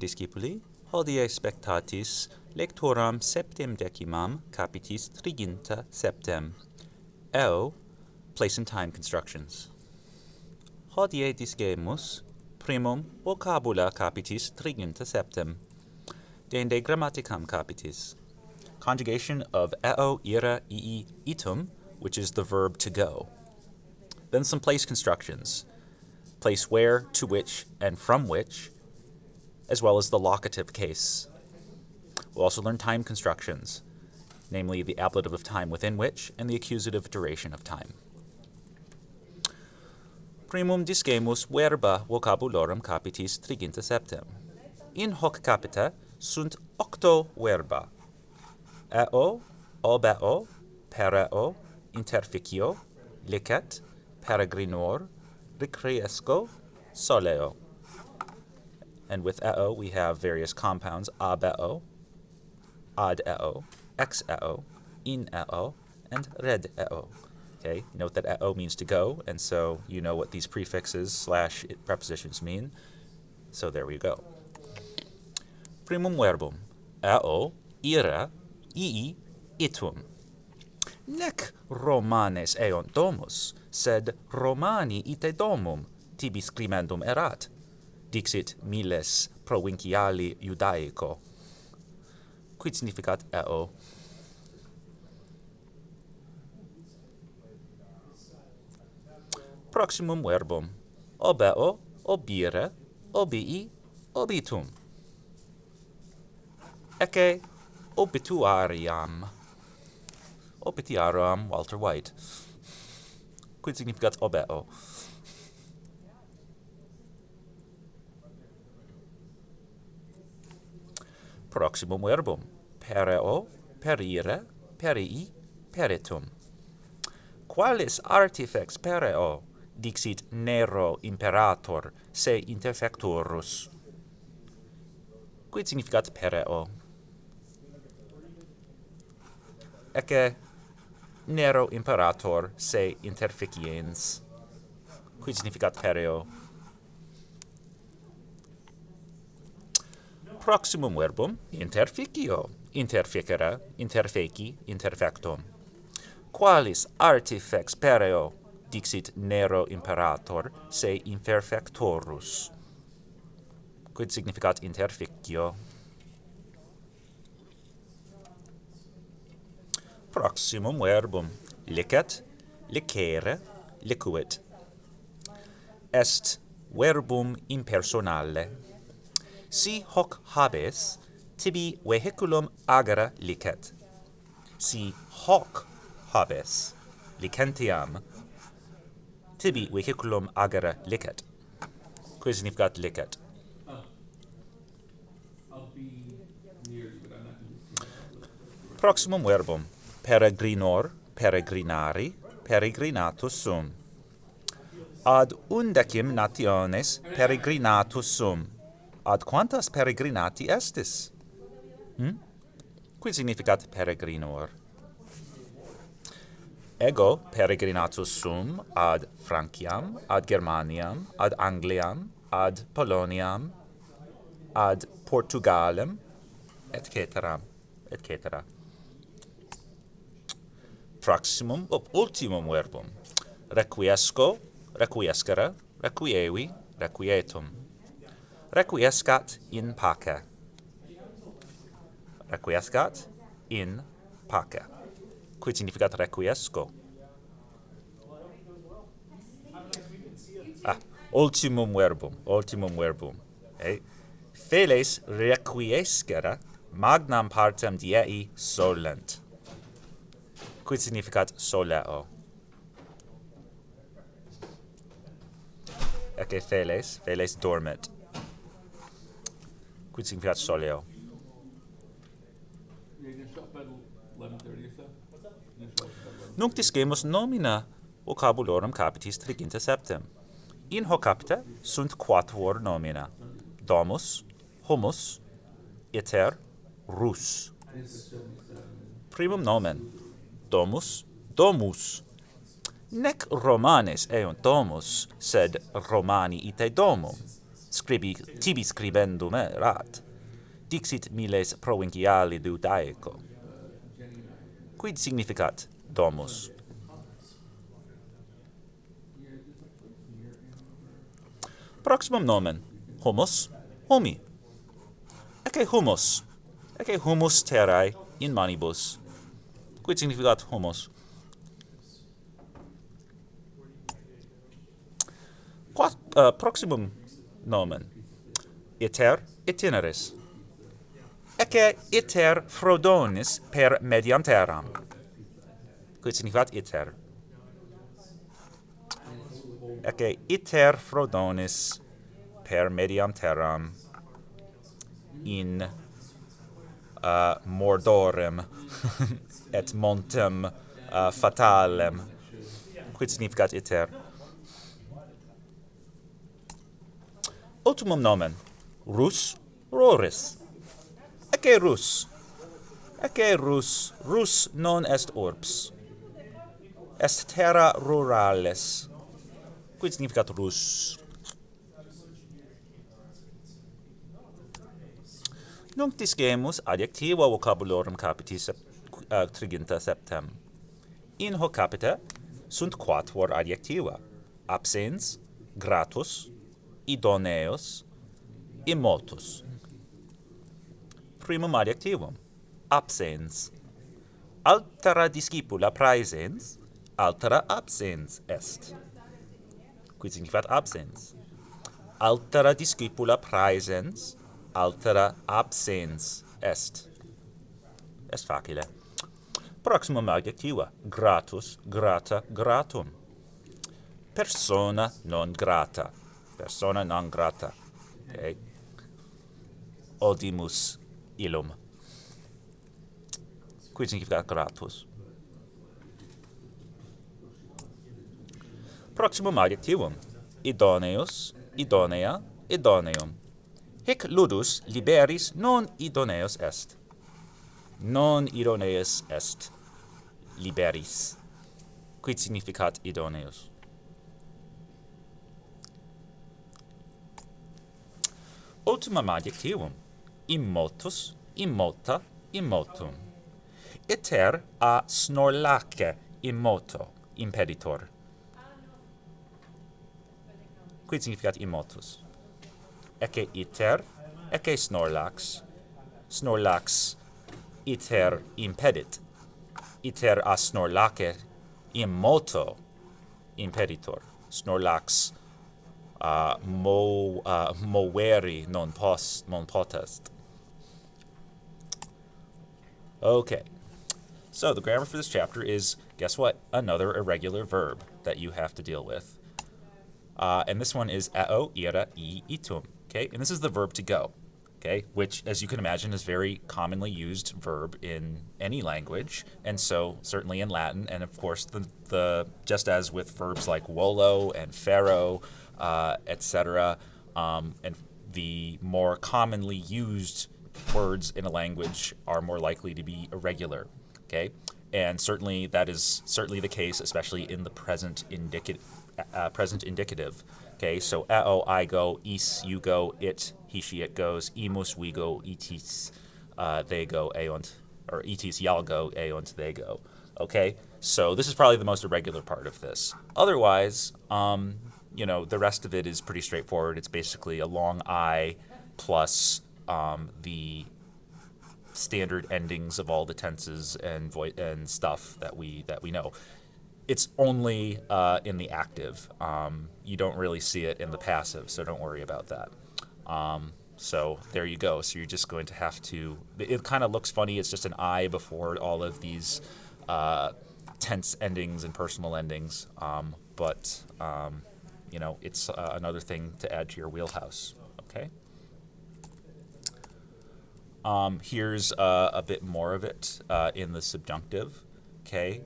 Discipuli, hodie spectatis lecturam septendecimam capitis triginta septem. Eo, place and time constructions. Hodie discemus primum vocabula capitis triginta septem. Dende grammaticam capitis. Conjugation of eo, ira, ii, itum, which is the verb to go. Then some place constructions. Place where, to which, and from which, as well as the locative case. We'll also learn time constructions, namely the ablative of time within which and the accusative duration of time. Primum discemus verba vocabulorum capitis triginta septem. In hoc capita sunt octo verba. Eo, obeo, pereo, interficio, licet, peregrinor, recreesco, soleo. And with eo, we have various compounds: abeo, ad eo, ex eo, in eo, and red eo. Okay, note that eo means to go, and so you know what these prefixes / prepositions mean. So there we go. Primum verbum, eo, ira, ii, itum. Nec Romanes eont domus, sed Romani ite domum tibi scribendum erat. Dixit miles provinciali Judaico. Quid significat eo? Proximum verbum, obeo, obire, obii, obitum. Ecce obituariam. Obitiarum Walter White. Quid significat obeo? Proximum verbum, pereo, perire, perii, peritum. Qualis artifex pereo, dixit Nero imperator, se interfecturus? Quid significat pereo? Ecce Nero imperator se interficiens. Quid significat pereo? Proximum verbum, interficio, interficere, interfeci, interfectum. Qualis artifex pereo, dixit Nero imperator, se imperfectorus? Quid significat interficio? Proximum verbum, licet, licere, licuit. Est verbum impersonale. Si hoc habes, tibi vehiculum agere licet. Si hoc habes, licentiam, tibi vehiculum agere licet. Quid significat licet? Proximum verbum, peregrinor, peregrinari, peregrinatus sum. Ad undecim nationes peregrinatus sum. Ad quantas peregrinati estis? Quid significat peregrinor? Ego peregrinatus sum ad Franciam, ad Germaniam, ad Angliam, ad Poloniam, ad Portugalem, etc. etc. Proximum ultimum verbum, requiesco, requiescere, requievi, requietum. Requiescat in pace. Requiescat in pace. Quid significat requiesco? Ultimum verbum, ultimum verbum. Feles requiescere magnam partem diei solent. Quid significat soleo? Ecce feles dormit. Quid significat soleo? Nunc discemus nomina vocabulorum capitis triginta septem. In hoc capita sunt quatuor nomina: domus, humus, iter, rus. Primum nomen, domus, domus. Nec Romanes eunt domus, sed Romani ite domum. tibi scribendum erat, dixit miles provinciali Iudaico. Quid significat domus? Proximum nomen, humus, humi. Ecce humus terrae in manibus. Quid significat humus? Proximum nomen, iter itineris. Ecce iter Frodonis per mediam terram. Quid significat iter? Ecce iter Frodonis per mediam terram in Mordorem et montem fatalem. Quid significat iter? Ultimum nomen, rus, roris. Ecce rus. Ecce rus. Rus non est urbs. Est terra ruralis. Quid significat rus? Nunc discemus adjectiva vocabulorum capiti 30 septem. In hoc capita sunt quatuor adjectiva: absens, gratus, idoneus, immotus. Primum adjectivum, absens. Altera discipula praesens, altera absens est. Quid significat absens? Altera discipula praesens, altera absens est. Est facile. Proximum adjectiva, gratus, grata, gratum. Persona non grata. Persona non grata. Okay. Odimus illum. Quid significat gratus? Proximum adjectivum, idoneus, idonea, idoneum. Hic ludus liberis non idoneus est. Non idoneus est liberis. Quid significat idoneus? Ultimum adjectivum, immotus, immota, immotum. Iter a snorlace immoto impeditor. Quid significat immotus? Ecce iter, ecce snorlax. Snorlax iter impedit. Iter a snorlace immoto impeditor. Snorlax moveri non potest. Okay. So the grammar for this chapter is, guess what? Another irregular verb that you have to deal with. And this one is eo, ira, itum. Okay, and this is the verb to go. Okay, which, as you can imagine, is a very commonly used verb in any language, and so certainly in Latin. And of course, the just as with verbs like volo and fero, etc., and the more commonly used words in a language are more likely to be irregular. Okay, and certainly that is certainly the case, especially in the present indicative. Okay, so eo, I go, is, you go, it, he, she, it goes, imus, we go, itis, they go, eont, or itis, y'all go, eont, they go. Okay, so this is probably the most irregular part of this. Otherwise, the rest of it is pretty straightforward. It's basically a long I plus the standard endings of all the tenses and stuff that we know. It's only in the active. You don't really see it in the passive, so don't worry about that. So there you go. So you're just going to have to. It kind of looks funny. It's just an I before all of these tense endings and personal endings. But it's another thing to add to your wheelhouse. Okay. Here's a bit more of it in the subjunctive. Okay.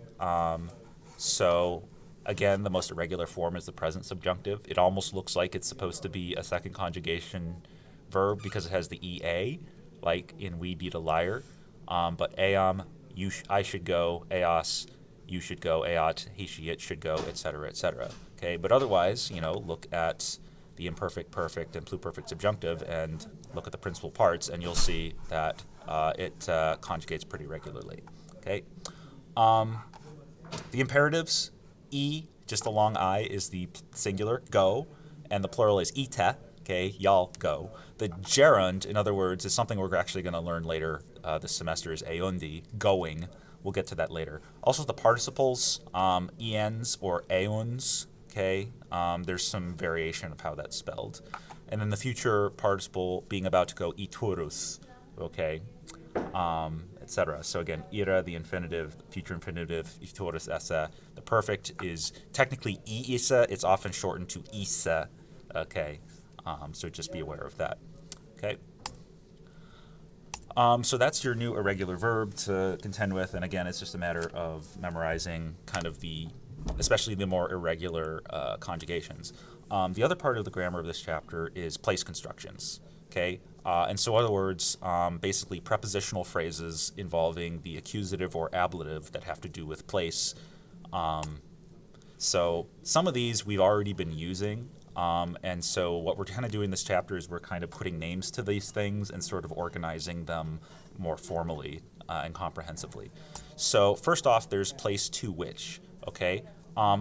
So, again, the most irregular form is the present subjunctive. It almost looks like it's supposed to be a second conjugation verb because it has the ea, like in we beat a liar. But eam, I should go, eos, you should go, eot, he, she, it should go, etc., etc. Okay, but otherwise, look at the imperfect, perfect, and pluperfect subjunctive and look at the principal parts, and you'll see that it conjugates pretty regularly. Okay. The imperatives, e, just a long I, is the singular, go, and the plural is ite, okay, y'all go. The gerund, in other words, is something we're actually going to learn later this semester, is eundi, going. We'll get to that later. Also the participles, ens or eons, okay, there's some variation of how that's spelled. And then the future participle being about to go iturus, okay, etc. So again, ira, the infinitive, future infinitive, iturus esse. The perfect is technically iisa, it's often shortened to isa, okay, so just be aware of that, okay. So that's your new irregular verb to contend with, and again, it's just a matter of memorizing kind of especially the more irregular conjugations. The other part of the grammar of this chapter is place constructions, okay? And so, in other words, basically prepositional phrases involving the accusative or ablative that have to do with place. So some of these we've already been using. And so what we're kind of doing in this chapter is we're kind of putting names to these things and sort of organizing them more formally and comprehensively. So first off, there's place to which, okay?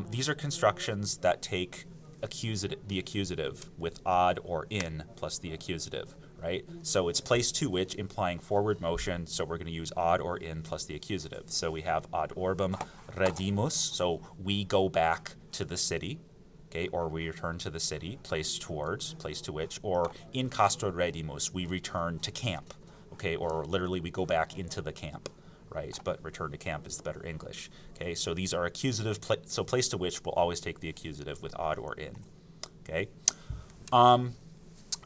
These are constructions that take the accusative with ad or in plus the accusative, right? So it's place to which implying forward motion, so we're going to use ad or in plus the accusative. So we have ad orbem redimus, so we go back to the city. Okay, or we return to the city, place towards, place to which, or in castro redimus, we return to camp, okay, or literally we go back into the camp, right, but return to camp is the better English, okay, so these are accusative, so place to which will always take the accusative with ad or in, okay.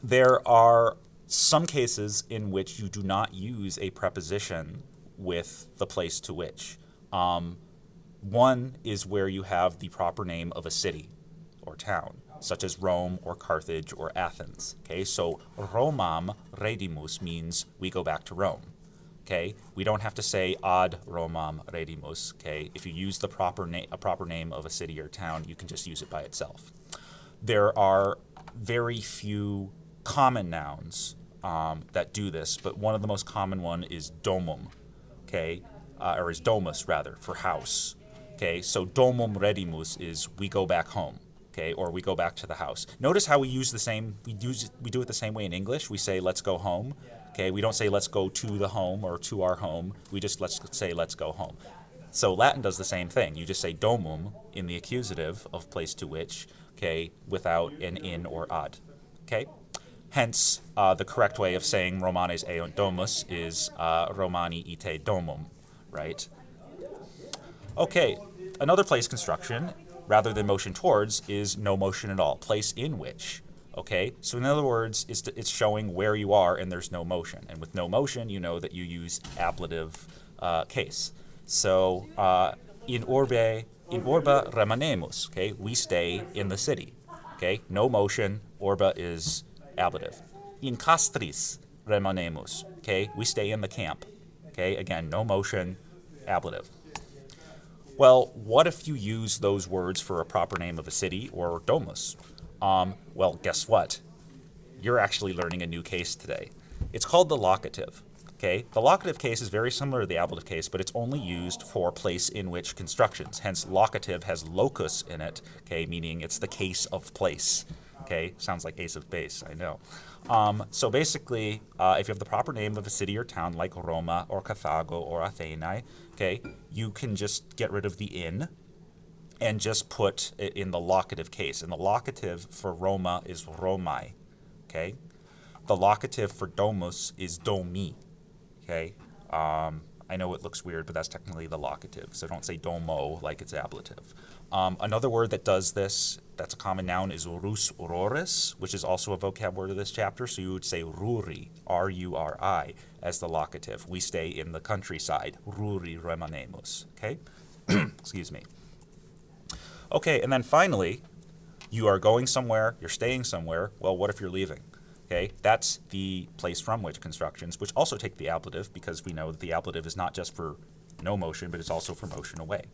There are some cases in which you do not use a preposition with the place to which. One is where you have the proper name of a city or town, such as Rome or Carthage or Athens. Okay, so Romam redimus means we go back to Rome. Okay, we don't have to say ad Romam redimus. Okay, if you use the proper name of a city or town, you can just use it by itself. There are very few common nouns that do this, but one of the most common one is domum. Okay, or is domus rather, for house. Okay, so domum redimus is we go back home. Okay, or we go back to the house. Notice how we use the same, we do it the same way in English. We say let's go home. Okay, we don't say let's go to the home or to our home. We just say let's go home. So Latin does the same thing. You just say domum in the accusative of place to which, okay, without an in or ad. Okay, hence the correct way of saying Romanes eont domus is Romani ite domum, right? Okay, another place construction, rather than motion towards, is no motion at all, place in which. Okay, so in other words, it's showing where you are and there's no motion. And with no motion, you know that you use ablative case. So in orba remanemus, okay, we stay in the city. Okay, no motion, orba is ablative. In castris remanemus, okay, we stay in the camp. Okay, again, no motion, ablative. Well, what if you use those words for a proper name of a city or domus? Well, guess what? You're actually learning a new case today. It's called the locative. Okay, the locative case is very similar to the ablative case, but it's only used for place in which constructions. Hence, locative has locus in it. Okay, meaning it's the case of place. Okay, sounds like ace of base, I know. So basically, if you have the proper name of a city or town like Roma or Carthago or Athenae, okay, you can just get rid of the in and just put it in the locative case. And the locative for Roma is Romai, okay? The locative for domus is domi, okay? I know it looks weird, but that's technically the locative. So don't say domo like it's ablative. Another word that does this, that's a common noun, is rus uroris, which is also a vocab word of this chapter. So you would say ruri, R-U-R-I, as the locative. We stay in the countryside. Ruri remanemus, okay? Excuse me. Okay, and then finally, you are going somewhere, you're staying somewhere. Well, what if you're leaving? Okay, that's the place from which constructions, which also take the ablative, because we know that the ablative is not just for no motion, but it's also for motion away.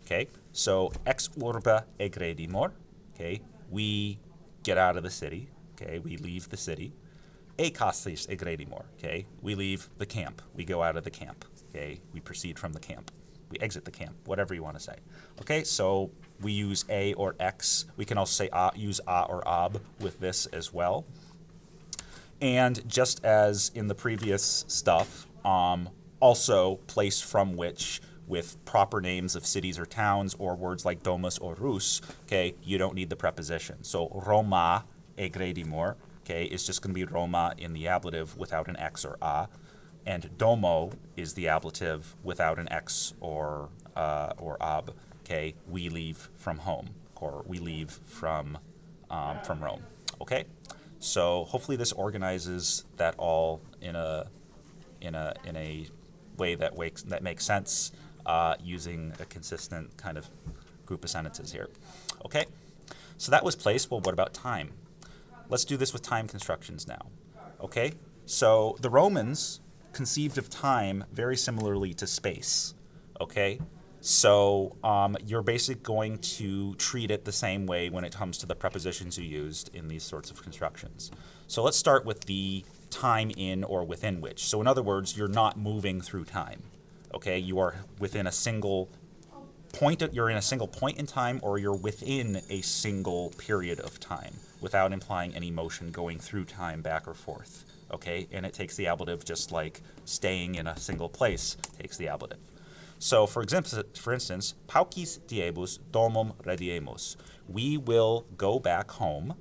Okay, so ex urbe egredimor, okay, we get out of the city. Okay, we leave the city. Ekastis egredimor. Okay, we leave the camp. We go out of the camp. Okay, we proceed from the camp. We exit the camp, whatever you want to say. Okay, so we use a or x. We can also say use a or ab with this as well. And just as in the previous stuff, also place from which with proper names of cities or towns or words like domus or rus, okay, you don't need the preposition. So Roma egredimor, okay, is just going to be Roma in the ablative without an x or a. And domo is the ablative without an x or ab. Okay, we leave from home, or we leave from Rome. Okay, so hopefully this organizes that all in a way that makes sense using a consistent kind of group of sentences here. Okay, so that was place. Well, what about time? Let's do this with time constructions now. Okay, so the Romans conceived of time very similarly to space. Okay, so you're basically going to treat it the same way when it comes to the prepositions you used in these sorts of constructions. So let's start with the time in or within which. So in other words, you're not moving through time. Okay, you are within a single point. You're in a single point in time, or you're within a single period of time without implying any motion going through time back or forth. Okay, and it takes the ablative just like staying in a single place takes the ablative. So for instance, paucis diebus domum rediemus. We will go back home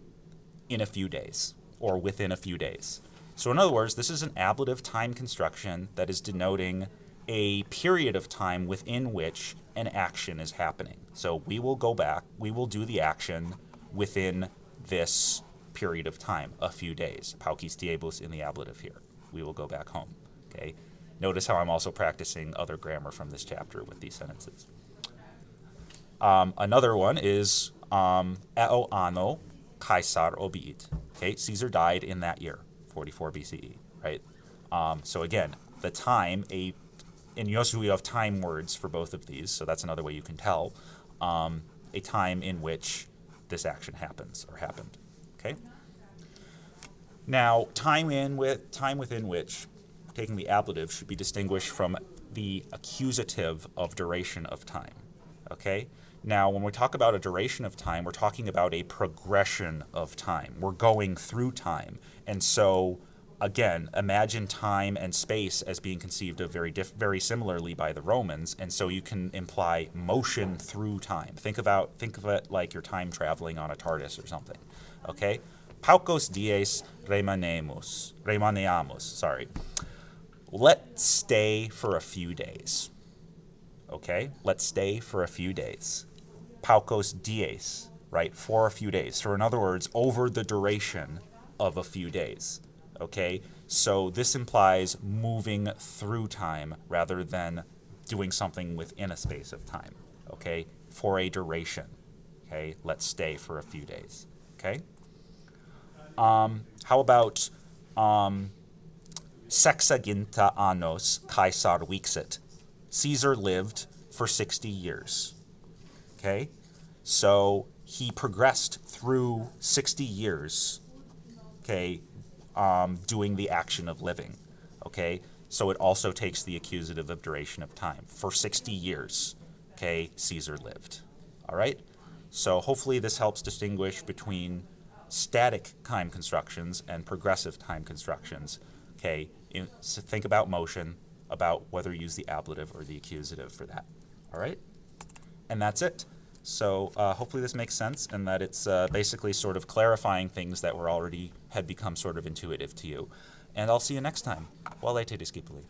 in a few days, or within a few days. So in other words, this is an ablative time construction that is denoting a period of time within which an action is happening. So we will go back, we will do the action within this period of time, a few days. Paucis diebus in the ablative here. We will go back home. Okay. Notice how I'm also practicing other grammar from this chapter with these sentences. Another one is eo anno Caesar obiit. Okay, Caesar died in that year, 44 BCE, right? So again, the time, in Yosu you have time words for both of these, so that's another way you can tell a time in which this action happens or happened. Okay. Now, time within which, taking the ablative, should be distinguished from the accusative of duration of time. Okay? Now, when we talk about a duration of time, we're talking about a progression of time. We're going through time. And so, again, imagine time and space as being conceived of very similarly by the Romans, and so you can imply motion through time. Think of it like you're time traveling on a TARDIS or something. Okay? Paucos dies remaneamus, sorry. Let's stay for a few days. Okay? Let's stay for a few days. Paucos dies, right? For a few days. So in other words, over the duration of a few days. Okay? So this implies moving through time rather than doing something within a space of time. Okay? For a duration. Okay? Let's stay for a few days. Okay? How about sexaginta annos Caesar vixit? Caesar lived for 60 years. Okay? So he progressed through 60 years, okay, doing the action of living. Okay? So it also takes the accusative of duration of time. For 60 years, okay, Caesar lived. All right? So hopefully this helps distinguish between static time constructions and progressive time constructions. Okay, so think about motion, about whether you use the ablative or the accusative for that. All right, and that's it. So hopefully this makes sense, and that it's basically sort of clarifying things that had become sort of intuitive to you. And I'll see you next time. LAT discipuli.